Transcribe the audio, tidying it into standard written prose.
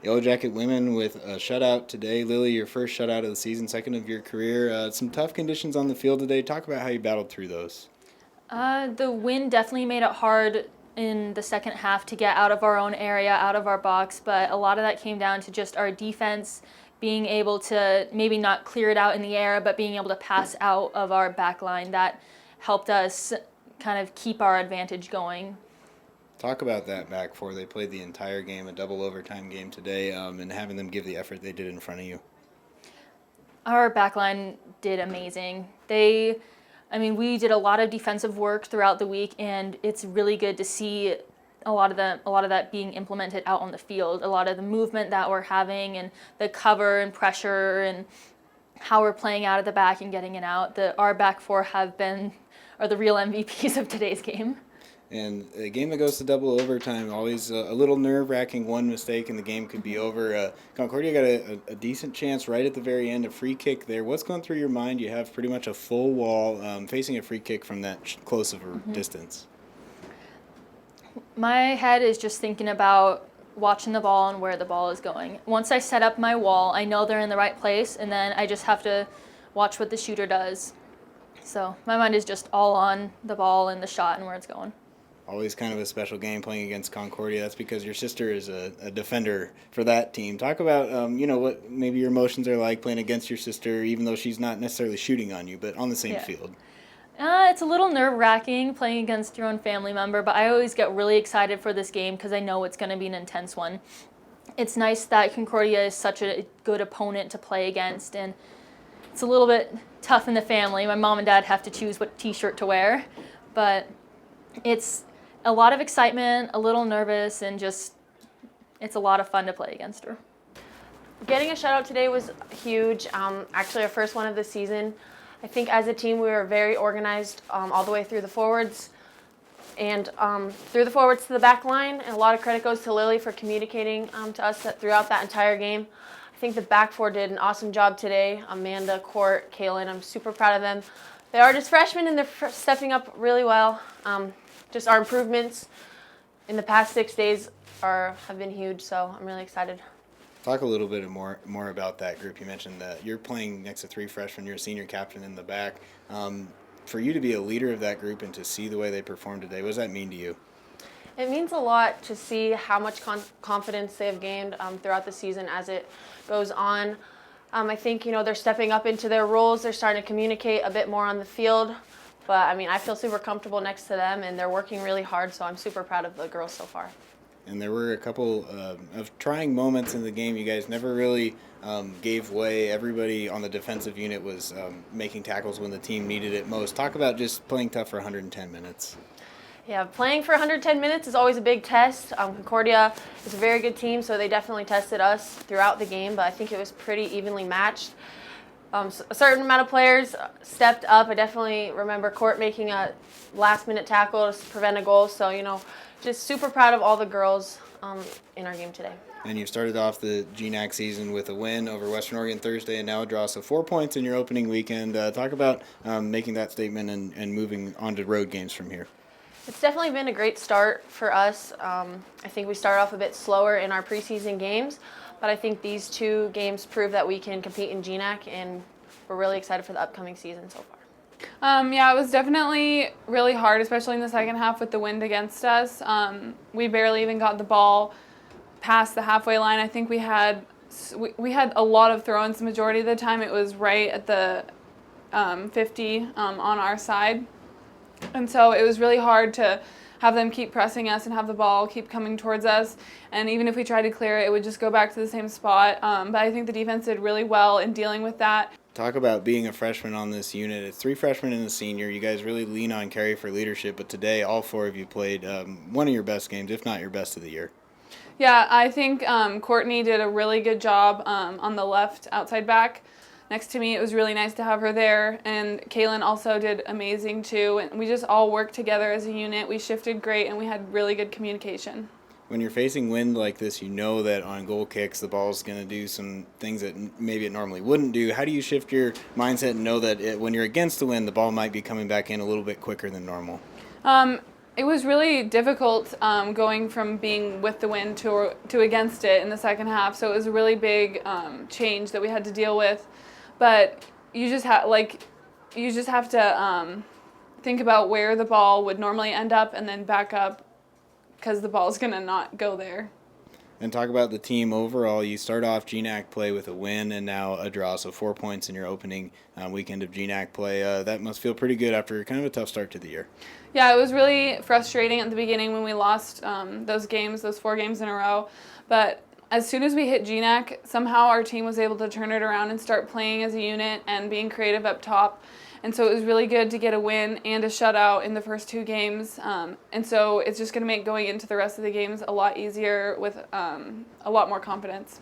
Yellowjacket women with a shutout today. Lili, your first shutout of the season, second of your career. Some tough conditions on the field today. Talk about how you battled through those. The wind definitely made it hard in the second half to get out of our own area, out of our box, but a lot of that came down to just our defense being able to maybe not clear it out in the air, but being able to pass out of our back line. That helped us kind of keep our advantage going. Talk about that back four. They played the entire game, a double overtime game today, and having them give the effort they did in front of you. Our back line did amazing. We did a lot of defensive work throughout the week, and it's really good to see a lot of that being implemented out on the field. A lot of the movement that we're having, and the cover and pressure, and how we're playing out of the back and getting it out. Our back four are the real MVPs of today's game. And a game that goes to double overtime, always a little nerve-wracking. One mistake and the game could be over. Concordia got a decent chance right at the very end, a free kick there. What's going through your mind? You have pretty much a full wall facing a free kick from that close of a distance. My head is just thinking about watching the ball and where the ball is going. Once I set up my wall, I know they're in the right place, and then I just have to watch what the shooter does. So my mind is just all on the ball and the shot and where it's going. Always kind of a special game playing against Concordia. That's because your sister is a defender for that team. Talk about, what maybe your emotions are like playing against your sister, even though she's not necessarily shooting on you, but on the same field. It's a little nerve-wracking playing against your own family member, but I always get really excited for this game because I know it's going to be an intense one. It's nice that Concordia is such a good opponent to play against, and it's a little bit tough in the family. My mom and dad have to choose what T-shirt to wear, but it's a lot of excitement, a little nervous, and just it's a lot of fun to play against her. Getting a shutout today was huge. Actually, our first one of the season. I think as a team we were very organized all the way through the forwards and through the forwards to the back line. And a lot of credit goes to Lili for communicating to us throughout that entire game. I think the back four did an awesome job today. Amanda, Court, Kaylin, I'm super proud of them. They are just freshmen and they're stepping up really well. Just our improvements in the past 6 days have been huge, so I'm really excited. Talk a little bit more about that group. You mentioned that you're playing next to three freshmen. You're a senior captain in the back. For you to be a leader of that group and to see the way they performed today, what does that mean to you? It means a lot to see how much confidence they have gained throughout the season as it goes on. I think, they're stepping up into their roles. They're starting to communicate a bit more on the field. But, I feel super comfortable next to them, and they're working really hard, so I'm super proud of the girls so far. And there were a couple of trying moments in the game. You guys never really gave way. Everybody on the defensive unit was making tackles when the team needed it most. Talk about just playing tough for 110 minutes. Yeah, playing for 110 minutes is always a big test. Concordia is a very good team, so they definitely tested us throughout the game, but I think it was pretty evenly matched. A certain amount of players stepped up. I definitely remember Court making a last-minute tackle to prevent a goal. So, just super proud of all the girls in our game today. And you started off the GNAC season with a win over Western Oregon Thursday and now a draw. So 4 points in your opening weekend. Talk about making that statement and moving on to road games from here. It's definitely been a great start for us. I think we started off a bit slower in our preseason games. But I think these two games prove that we can compete in GNAC, and we're really excited for the upcoming season so far. It was definitely really hard, especially in the second half with the wind against us. We barely even got the ball past the halfway line. I think we had a lot of throw-ins. The majority of the time it was right at the 50 on our side. And so it was really hard to have them keep pressing us and have the ball keep coming towards us. And even if we tried to clear it, it would just go back to the same spot. But I think the defense did really well in dealing with that. Talk about being a freshman on this unit. It's three freshmen and a senior. You guys really lean on Kari for leadership, but today all four of you played one of your best games, if not your best of the year. Yeah, I think Courtney did a really good job on the left outside back. Next to me, it was really nice to have her there, and Kaylin also did amazing too. And we just all worked together as a unit. We shifted great, and we had really good communication. When you're facing wind like this, you know that on goal kicks, the ball's going to do some things that maybe it normally wouldn't do. How do you shift your mindset and know that when you're against the wind, the ball might be coming back in a little bit quicker than normal? It was really difficult going from being with the wind to against it in the second half. So it was a really big change that we had to deal with. But you just have to think about where the ball would normally end up and then back up because the ball's gonna not go there. And talk about the team overall. You start off GNAC play with a win and now a draw, so 4 points in your opening weekend of GNAC play. That must feel pretty good after kind of a tough start to the year. Yeah, it was really frustrating at the beginning when we lost those 4 games in a row. But as soon as we hit GNAC, somehow our team was able to turn it around and start playing as a unit and being creative up top. And so it was really good to get a win and a shutout in the first 2 games. And so it's just going to make going into the rest of the games a lot easier with a lot more confidence.